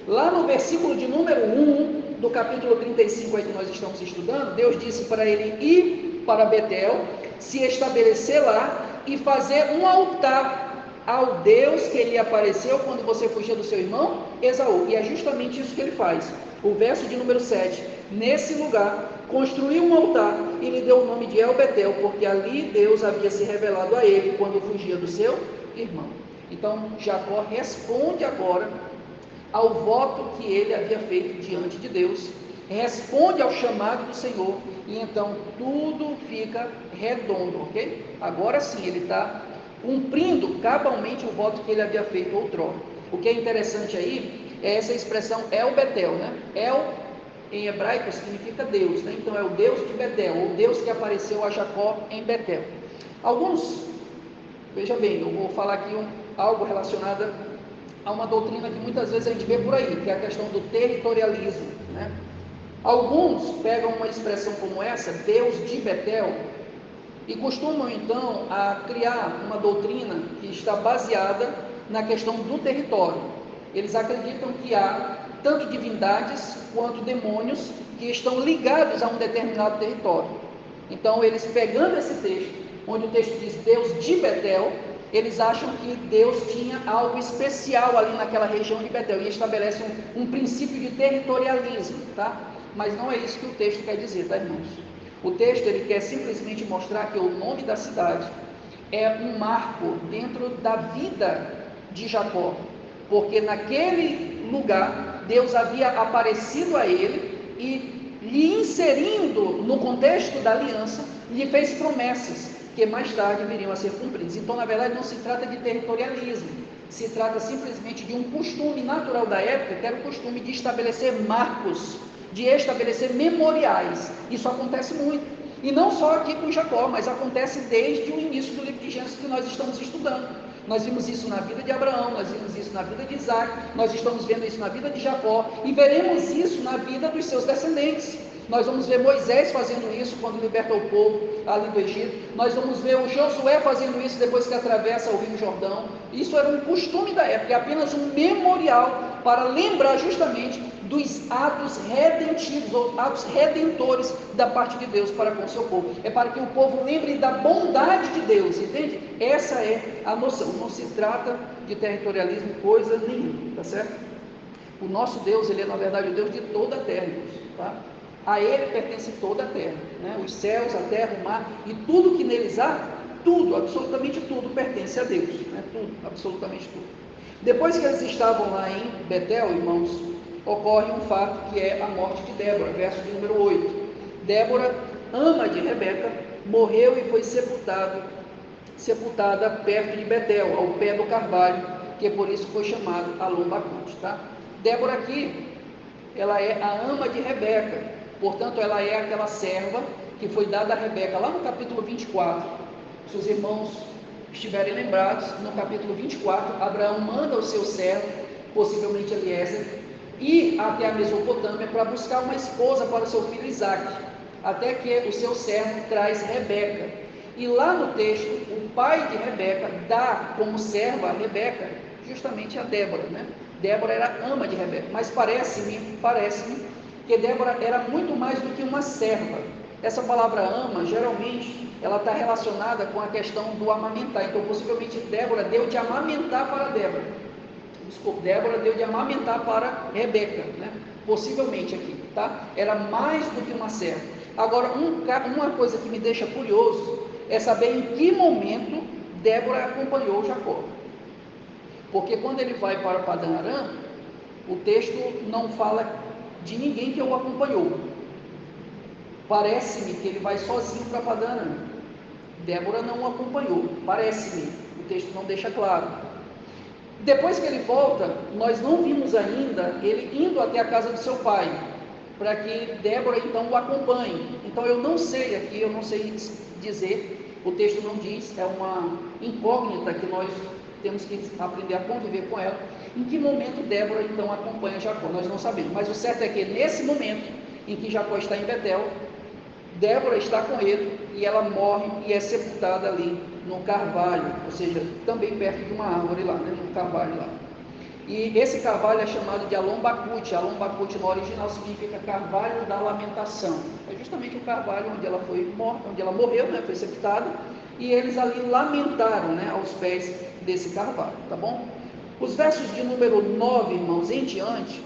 Lá no versículo de número 1 do capítulo 35 aí que nós estamos estudando, Deus disse para ele ir para Betel, se estabelecer lá e fazer um altar ao Deus que lhe apareceu quando você fugia do seu irmão Esaú. E é justamente isso que ele faz. O verso de número 7: nesse lugar construiu um altar e lhe deu o nome de El Betel, porque ali Deus havia se revelado a ele quando fugia do seu irmão. Então Jacó responde agora ao voto que ele havia feito diante de Deus, responde ao chamado do Senhor, e então tudo fica redondo, ok? Agora sim ele está cumprindo cabalmente o voto que ele havia feito outrora. O que é interessante aí é essa expressão El Betel, né? El em hebraico significa Deus, né? Então é o Deus de Betel, o Deus que apareceu a Jacó em Betel. Alguns, veja bem, eu vou falar aqui algo relacionado a uma doutrina que muitas vezes a gente vê por aí, que é a questão do territorialismo, né? Alguns pegam uma expressão como essa, Deus de Betel, e costumam então a criar uma doutrina que está baseada na questão do território. Eles acreditam que há tanto divindades quanto demônios que estão ligados a um determinado território. Então eles, pegando esse texto, onde o texto diz Deus de Betel, eles acham que Deus tinha algo especial ali naquela região de Betel, e estabelecem um princípio de territorialismo, tá? Mas não é isso que o texto quer dizer, tá, irmãos? O texto ele quer simplesmente mostrar que o nome da cidade é um marco dentro da vida de Jacó, porque naquele lugar Deus havia aparecido a ele e lhe inserindo no contexto da aliança, lhe fez promessas que mais tarde viriam a ser cumpridas. Então, na verdade, não se trata de territorialismo, se trata simplesmente de um costume natural da época, que era o costume de estabelecer marcos, de estabelecer memoriais. Isso acontece muito, e não só aqui com Jacó, mas acontece desde o início do livro de Gênesis que nós estamos estudando. Nós vimos isso na vida de Abraão, nós vimos isso na vida de Isaac, nós estamos vendo isso na vida de Jacó, e veremos isso na vida dos seus descendentes. Nós vamos ver Moisés fazendo isso quando liberta o povo ali do Egito. Nós vamos ver o Josué fazendo isso depois que atravessa o Rio Jordão. Isso era um costume da época, é apenas um memorial para lembrar justamente dos atos redentivos, ou atos redentores da parte de Deus para com o seu povo. É para que o povo lembre da bondade de Deus, entende? Essa é a noção. Não se trata de territorialismo, coisa nenhuma, tá certo? O nosso Deus, ele é na verdade o Deus de toda a terra, tá? A ele pertence toda a terra, né? Os céus, a terra, o mar e tudo que neles há, tudo, absolutamente tudo pertence a Deus, né? Tudo, absolutamente tudo. Depois que eles estavam lá em Betel, irmãos, ocorre um fato que é a morte de Débora, verso de número 8. Débora, ama de Rebeca, morreu e foi sepultada perto de Betel, ao pé do carvalho, que por isso foi chamado Alon-Bacuth, tá? Débora aqui, ela é a ama de Rebeca, portanto ela é aquela serva que foi dada a Rebeca lá no capítulo 24. Se os irmãos estiverem lembrados, no capítulo 24, Abraão manda o seu servo possivelmente Eliezer, ir até a Mesopotâmia para buscar uma esposa para o seu filho Isaque, até que o seu servo traz Rebeca. E lá no texto, o pai de Rebeca dá como serva a Rebeca justamente a Débora, né? Débora era ama de Rebeca, mas parece-me que Débora era muito mais do que uma serva. Essa palavra ama, geralmente, ela está relacionada com a questão do amamentar. Então, possivelmente, Débora deu de amamentar para Débora deu de amamentar para Rebeca, né? Possivelmente aqui, tá? Era mais do que uma serva. Agora, uma coisa que me deixa curioso é saber em que momento Débora acompanhou Jacó. Porque quando ele vai para Padã Arã, o texto não fala de ninguém que o acompanhou. Parece-me que ele vai sozinho para Padã Arã. Débora não o acompanhou, parece-me, o texto não deixa claro. Depois que ele volta, nós não vimos ainda ele indo até a casa do seu pai, para que Débora então o acompanhe. Então eu não sei aqui, eu não sei dizer, o texto não diz, é uma incógnita que nós temos que aprender a conviver com ela. Em que momento Débora então acompanha Jacó? Nós não sabemos, mas o certo é que nesse momento em que Jacó está em Betel, Débora está com ele e ela morre e é sepultada ali no carvalho, ou seja, também perto de uma árvore lá, né, no carvalho lá. E esse carvalho é chamado de Alombacute. Alombacute no original significa carvalho da lamentação. É justamente o carvalho onde ela foi morta, onde ela morreu, né, foi sepultada, e eles ali lamentaram, né, aos pés desse carvalho, tá bom? Os versos de número 9, irmãos, em diante,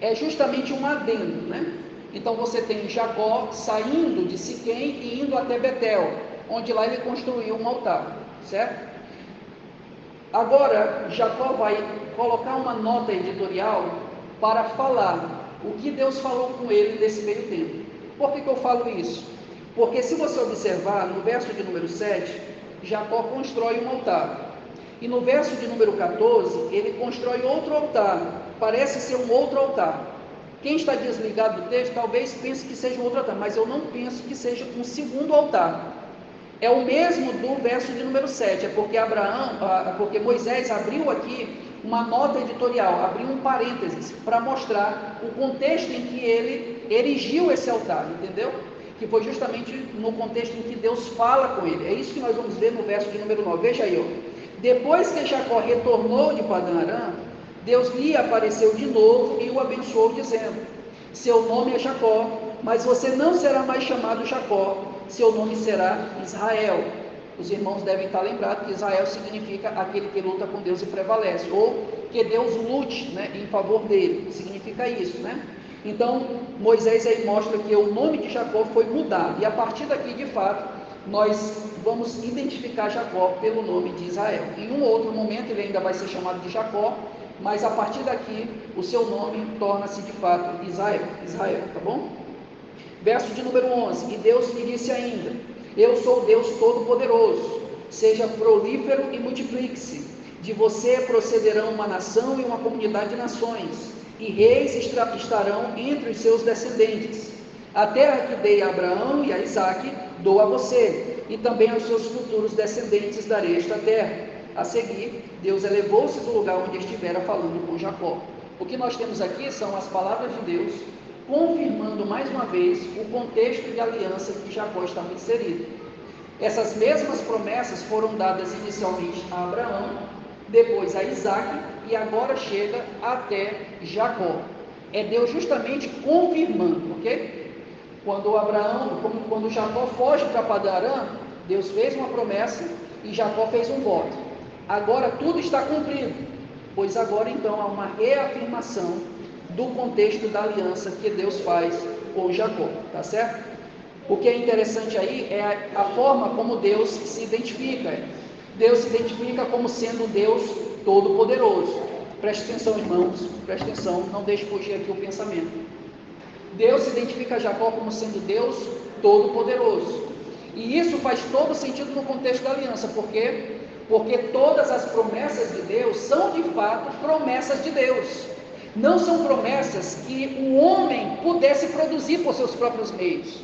é justamente um adendo, né? Então você tem Jacó saindo de Siquém e indo até Betel, onde lá ele construiu um altar, certo? Agora Jacó vai colocar uma nota editorial para falar o que Deus falou com ele nesse meio tempo. Por que eu falo isso? Porque se você observar no verso de número 7, Jacó constrói um altar. E no verso de número 14, ele constrói outro altar. Parece ser um outro altar. Quem está desligado do texto talvez pense que seja um outro altar, mas eu não penso que seja um segundo altar. É o mesmo do verso de número 7, é porque Moisés abriu aqui uma nota editorial, abriu um parênteses para mostrar o contexto em que ele erigiu esse altar, entendeu? Que foi justamente no contexto em que Deus fala com ele. É isso que nós vamos ver no verso de número 9. Veja aí, ó. Depois que Jacó retornou de Padã Arã, Deus lhe apareceu de novo e o abençoou, dizendo: seu nome é Jacó, mas você não será mais chamado Jacó, seu nome será Israel. Os irmãos devem estar lembrados que Israel significa aquele que luta com Deus e prevalece, ou que Deus lute, né, em favor dele, significa isso, né? Então Moisés aí mostra que o nome de Jacó foi mudado, e a partir daqui de fato nós vamos identificar Jacó pelo nome de Israel. Em um outro momento ele ainda vai ser chamado de Jacó, mas a partir daqui o seu nome torna-se de fato Israel, tá bom? Verso de número 11, e Deus lhe disse ainda: eu sou Deus Todo-Poderoso, seja prolífero e multiplique-se, de você procederão uma nação e uma comunidade de nações, e reis estarão entre os seus descendentes. A terra que dei a Abraão e a Isaque, dou a você, e também aos seus futuros descendentes darei esta terra. A seguir, Deus elevou-se do lugar onde estivera falando com Jacó. O que nós temos aqui são as palavras de Deus, confirmando mais uma vez o contexto de aliança que Jacó estava inserido. Essas mesmas promessas foram dadas inicialmente a Abraão, depois a Isaque, e agora chega até Jacó. É Deus justamente confirmando, ok? Quando Jacó foge para Padã Arã, Deus fez uma promessa e Jacó fez um voto. Agora tudo está cumprido, pois agora então há uma reafirmação do contexto da aliança que Deus faz com Jacó, tá certo? O que é interessante aí é a forma como Deus se identifica. Deus se identifica como sendo um Deus todo-poderoso. Preste atenção, irmãos, preste atenção, não deixe fugir aqui o pensamento. Deus se identifica a Jacó como sendo Deus todo-poderoso. E isso faz todo sentido no contexto da aliança, porque todas as promessas de Deus são de fato promessas de Deus. Não são promessas que o homem pudesse produzir por seus próprios meios.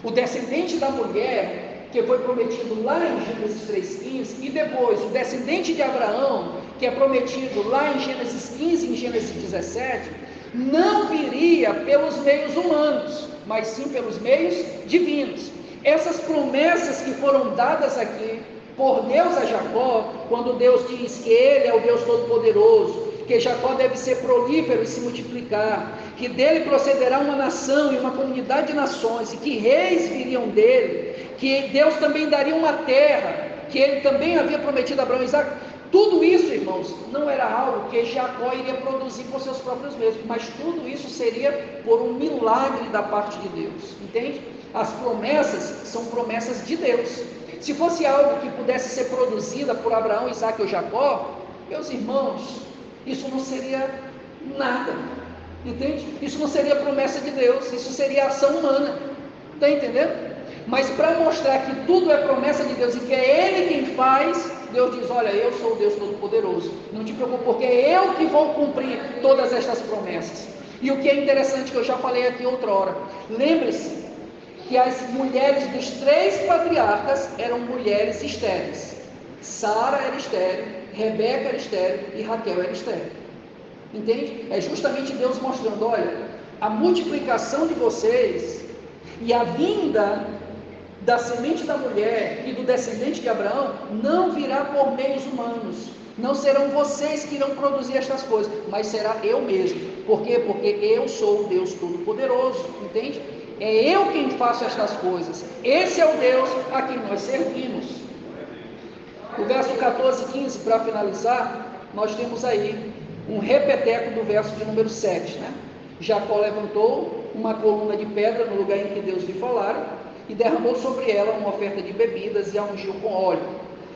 O descendente da mulher, que foi prometido lá em Gênesis 3,15, e depois o descendente de Abraão, que é prometido lá em Gênesis 15 e em Gênesis 17, não viria pelos meios humanos, mas sim pelos meios divinos. Essas promessas que foram dadas aqui por Deus a Jacó, quando Deus diz que Ele é o Deus Todo-Poderoso, que Jacó deve ser prolífero e se multiplicar, que dele procederá uma nação e uma comunidade de nações, e que reis viriam dele, que Deus também daria uma terra, que Ele também havia prometido a Abraão e Isaac. Tudo isso, irmãos, não era algo que Jacó iria produzir com seus próprios meios, mas tudo isso seria por um milagre da parte de Deus, entende? As promessas são promessas de Deus. Se fosse algo que pudesse ser produzida por Abraão, Isaac ou Jacó, meus irmãos, isso não seria nada, entende? Isso não seria promessa de Deus, isso seria ação humana, está entendendo? Mas para mostrar que tudo é promessa de Deus e que é Ele quem faz, Deus diz: olha, eu sou o Deus Todo-Poderoso, não te preocupe, porque é eu que vou cumprir todas estas promessas. E o que é interessante, que eu já falei aqui outra hora, lembre-se que as mulheres dos 3 patriarcas eram mulheres estéreis. Sara era estéril, Rebeca era estéril e Raquel era estéril, entende? É justamente Deus mostrando: olha, a multiplicação de vocês e a vinda da semente da mulher e do descendente de Abraão não virá por meios humanos, não serão vocês que irão produzir estas coisas, mas será eu mesmo. Por quê? Porque eu sou o Deus Todo-Poderoso, entende? É eu quem faço estas coisas, esse é o Deus a quem nós servimos. O verso 14 e 15, para finalizar, nós temos aí um repeteco do verso de número 7, né? Jacó levantou uma coluna de pedra no lugar em que Deus lhe falara, e derramou sobre ela uma oferta de bebidas e a ungiu com óleo.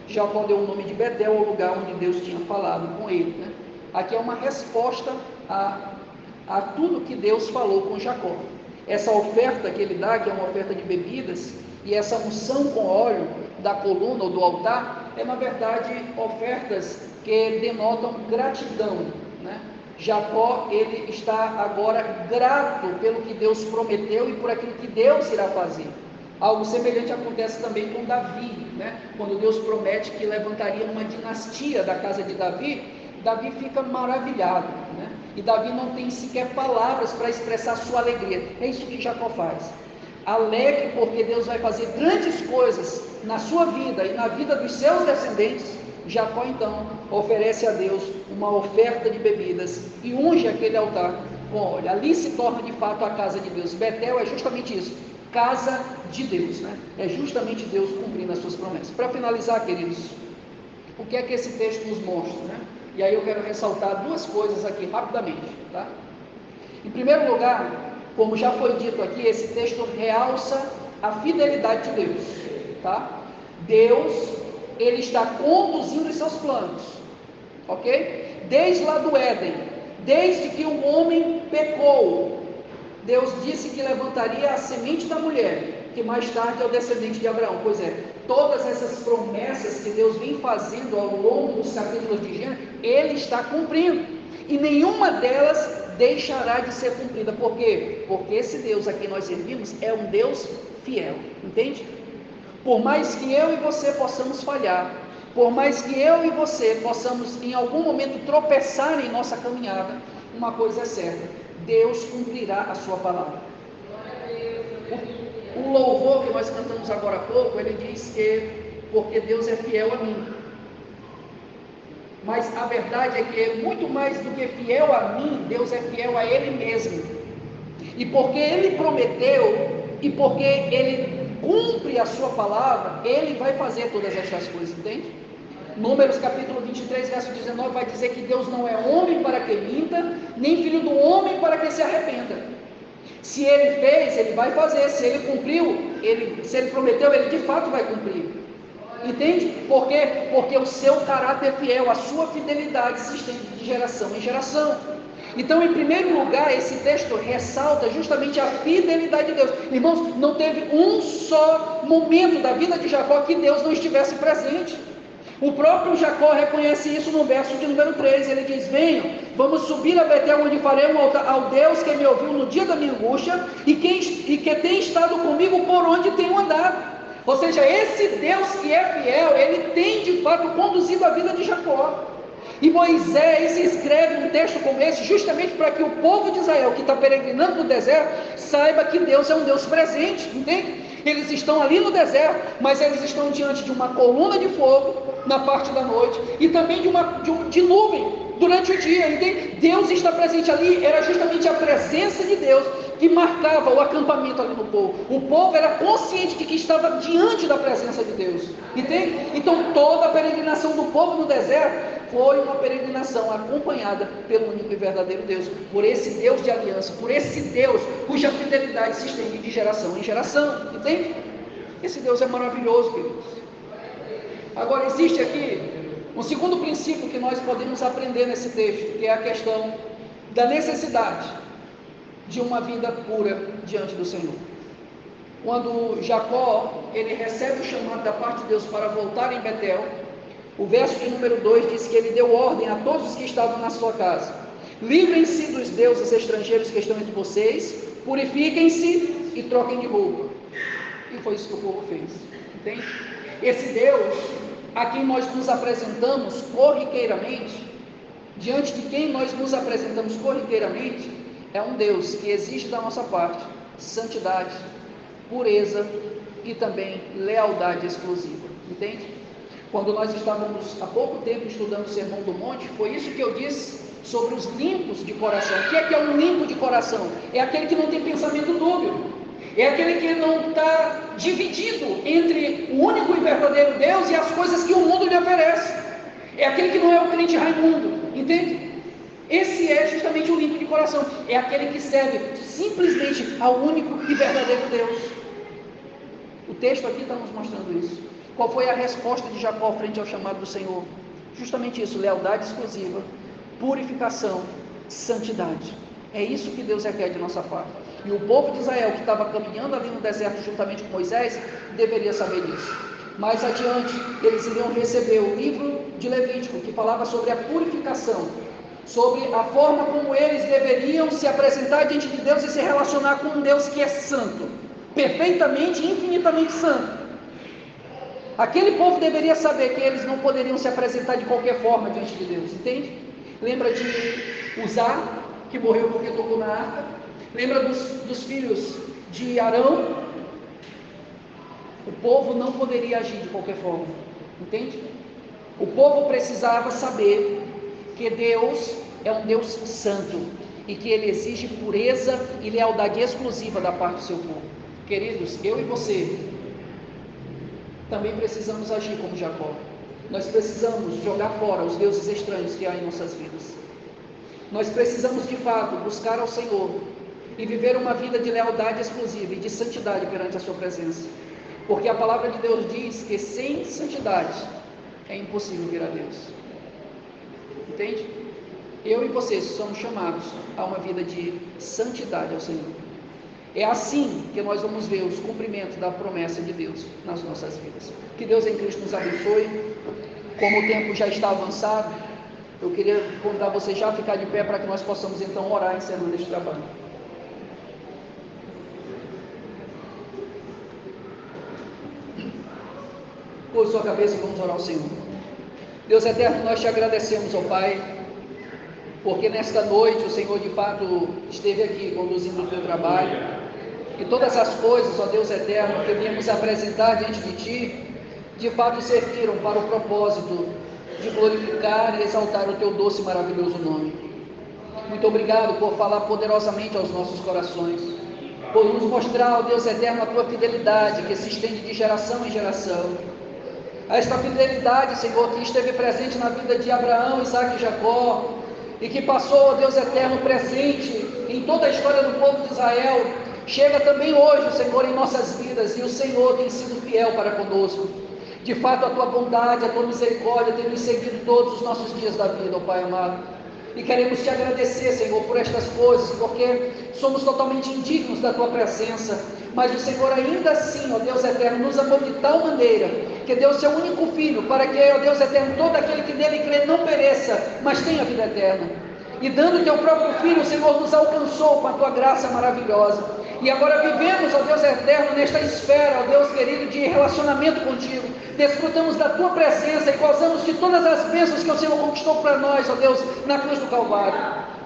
Jacó deu o nome de Betel ao lugar onde Deus tinha falado com ele, né? Aqui é uma resposta a tudo que Deus falou com Jacó. Essa oferta que ele dá, que é uma oferta de bebidas, e essa unção com óleo da coluna ou do altar, é na verdade ofertas que denotam gratidão, né? Jacó, ele está agora grato pelo que Deus prometeu e por aquilo que Deus irá fazer. Algo semelhante acontece também com Davi, né? Quando Deus promete que levantaria uma dinastia da casa de Davi, Davi fica maravilhado, né? E Davi não tem sequer palavras para expressar sua alegria. É isso que Jacó faz. Alegre porque Deus vai fazer grandes coisas na sua vida e na vida dos seus descendentes. Jacó então oferece a Deus uma oferta de bebidas e unge aquele altar com óleo. Ali se torna de fato a casa de Deus. Betel é justamente isso, casa de Deus, né? É justamente Deus cumprindo as suas promessas. Para finalizar, queridos, o que é que esse texto nos mostra, né? E aí eu quero ressaltar 2 coisas aqui rapidamente, tá? Em primeiro lugar, como já foi dito aqui, esse texto realça a fidelidade de Deus, tá? Deus, Ele está conduzindo os seus planos, ok? Desde lá do Éden, desde que o homem pecou, Deus disse que levantaria a semente da mulher, que mais tarde é o descendente de Abraão. Pois é, todas essas promessas que Deus vem fazendo ao longo dos capítulos de Gênesis, Ele está cumprindo, e nenhuma delas deixará de ser cumprida. Por quê? Porque esse Deus a quem nós servimos é um Deus fiel, entende? Por mais que eu e você possamos falhar, por mais que eu e você possamos em algum momento tropeçar em nossa caminhada, uma coisa é certa: Deus cumprirá a sua palavra. O louvor que nós cantamos agora há pouco, ele diz que porque Deus é fiel a mim. Mas a verdade é que muito mais do que fiel a mim, Deus é fiel a Ele mesmo. E porque Ele prometeu, e porque Ele cumpre a sua palavra, Ele vai fazer todas estas coisas, entende? Números capítulo 23, verso 19, vai dizer que Deus não é homem para que minta, nem filho do homem para que se arrependa. Se Ele fez, Ele vai fazer. Se Ele cumpriu, se Ele prometeu, Ele de fato vai cumprir. Entende? Por quê? Porque o seu caráter é fiel, a sua fidelidade se estende de geração em geração. Então, em primeiro lugar, esse texto ressalta justamente a fidelidade de Deus. Irmãos, não teve um só momento da vida de Jacó que Deus não estivesse presente. O próprio Jacó reconhece isso no verso de número 13. Ele diz: venham, vamos subir a Betel, onde farei um altar ao Deus que me ouviu no dia da minha angústia e que tem estado comigo por onde tenho andado. Ou seja, esse Deus que é fiel, Ele tem de fato conduzido a vida de Jacó. E Moisés escreve um texto como esse justamente para que o povo de Israel que está peregrinando no deserto saiba que Deus é um Deus presente, entende? Eles estão ali no deserto, mas eles estão diante de uma coluna de fogo na parte da noite e também de nuvem durante o dia, entende? Deus está presente ali, era justamente a presença de Deus que marcava o acampamento ali no povo. O povo era consciente de que estava diante da presença de Deus, entende? Então toda a peregrinação do povo no deserto foi uma peregrinação acompanhada pelo único e verdadeiro Deus, por esse Deus de aliança, por esse Deus cuja fidelidade se estende de geração em geração, entende? Esse Deus é maravilhoso, queridos. Agora existe aqui um segundo princípio que nós podemos aprender nesse texto, que é a questão da necessidade de uma vida pura diante do Senhor. Quando Jacó, ele recebe o chamado da parte de Deus para voltar em Betel, o verso de número 2 diz que ele deu ordem a todos os que estavam na sua casa: livrem-se dos deuses estrangeiros que estão entre vocês, purifiquem-se e troquem de roupa. E foi isso que o povo fez, entende? Esse Deus a quem nós nos apresentamos corriqueiramente, diante de quem nós nos apresentamos corriqueiramente, é um Deus que exige da nossa parte santidade, pureza e também lealdade exclusiva, entende? Quando nós estávamos há pouco tempo estudando o Sermão do Monte, foi isso que eu disse sobre os limpos de coração. O que é um limpo de coração? É aquele que não tem pensamento dúbio, é aquele que não está dividido entre o único e verdadeiro Deus e as coisas que o mundo lhe oferece, é aquele que não é o crente Raimundo, entende? Esse é justamente o limpo de coração, é aquele que serve simplesmente ao único e verdadeiro Deus. O texto aqui está nos mostrando isso. Qual foi a resposta de Jacó frente ao chamado do Senhor? Justamente isso: lealdade exclusiva, purificação, santidade. É isso que Deus requer de nossa parte. E o povo de Israel, que estava caminhando ali no deserto juntamente com Moisés, deveria saber disso. Mais adiante, eles iriam receber o livro de Levítico, que falava sobre a purificação, sobre a forma como eles deveriam se apresentar diante de Deus e se relacionar com um Deus que é santo, perfeitamente e infinitamente santo. Aquele povo deveria saber que eles não poderiam se apresentar de qualquer forma diante de Deus, entende? Lembra de Uzá, que morreu porque tocou na arca? Lembra dos filhos de Arão? O povo não poderia agir de qualquer forma, entende? O povo precisava saber que Deus é um Deus santo e que Ele exige pureza e lealdade exclusiva da parte do seu povo. Queridos, eu e você também precisamos agir como Jacó. Nós precisamos jogar fora os deuses estranhos que há em nossas vidas. Nós precisamos de fato buscar ao Senhor e viver uma vida de lealdade exclusiva e de santidade perante a sua presença, porque a palavra de Deus diz que sem santidade é impossível vir a Deus, entende? Eu e vocês somos chamados a uma vida de santidade ao Senhor. É assim que nós vamos ver os cumprimentos da promessa de Deus nas nossas vidas. Que Deus em Cristo nos abençoe. Como o tempo já está avançado, eu queria convidar você já a ficar de pé para que nós possamos então orar encerrando este trabalho. Por sua cabeça, vamos orar ao Senhor. Deus eterno, nós te agradecemos, ó Pai, porque nesta noite o Senhor de fato esteve aqui conduzindo o teu trabalho, e todas as coisas, ó Deus eterno, que viemos apresentar diante de Ti, de fato serviram para o propósito de glorificar e exaltar o teu doce e maravilhoso nome. Muito obrigado por falar poderosamente aos nossos corações, por nos mostrar, ó Deus eterno, a tua fidelidade que se estende de geração em geração. A esta fidelidade, Senhor, que esteve presente na vida de Abraão, Isaque e Jacó, e que passou, ó Deus eterno, presente em toda a história do povo de Israel, chega também hoje, Senhor, em nossas vidas, e o Senhor tem sido fiel para conosco. De fato, a tua bondade, a tua misericórdia tem nos seguido todos os nossos dias da vida, ó Pai amado. E queremos te agradecer, Senhor, por estas coisas, porque somos totalmente indignos da tua presença, mas o Senhor ainda assim, ó Deus eterno, nos amou de tal maneira, que deu seu único Filho, para que, ó Deus eterno, todo aquele que nele crê não pereça, mas tenha vida eterna. e dando o teu próprio Filho, o Senhor nos alcançou com a tua graça maravilhosa. E agora vivemos, ó Deus eterno, nesta esfera, ó Deus querido, de relacionamento contigo. Desfrutamos da tua presença e gozamos de todas as bênçãos que o Senhor conquistou para nós, ó Deus, na cruz do Calvário.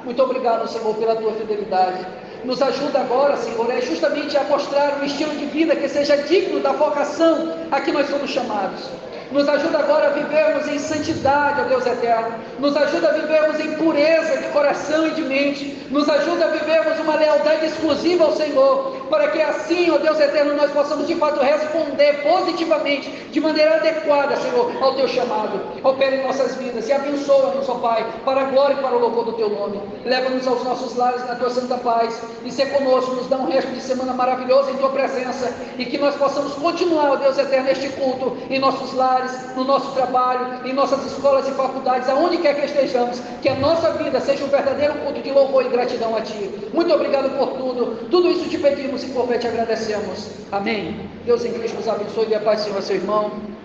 Muito obrigado, Senhor, pela tua fidelidade. Nos ajuda agora, Senhor, justamente a mostrar um estilo de vida que seja digno da vocação a que nós somos chamados. Nos ajuda agora a vivermos em santidade, ó Deus eterno. Nos ajuda a vivermos em pureza de coração e de mente. Nos ajuda a vivermos uma lealdade exclusiva ao Senhor, para que assim, ó Deus eterno, nós possamos de fato responder positivamente, de maneira adequada, Senhor, ao teu chamado. Opera em nossas vidas e abençoa-nos, ó Pai, para a glória e para o louvor do teu nome. Leva-nos aos nossos lares na tua santa paz e ser conosco, nos dá um resto de semana maravilhoso em tua presença, e que nós possamos continuar, ó Deus eterno, este culto em nossos lares, no nosso trabalho, em nossas escolas e faculdades, aonde quer que estejamos, que a nossa vida seja um verdadeiro culto de louvor e gratidão a Ti. Muito obrigado por tudo isso te pedimos e por fé te agradecemos. Amém. Deus em Cristo nos abençoe e a paz do Senhor, seu irmão.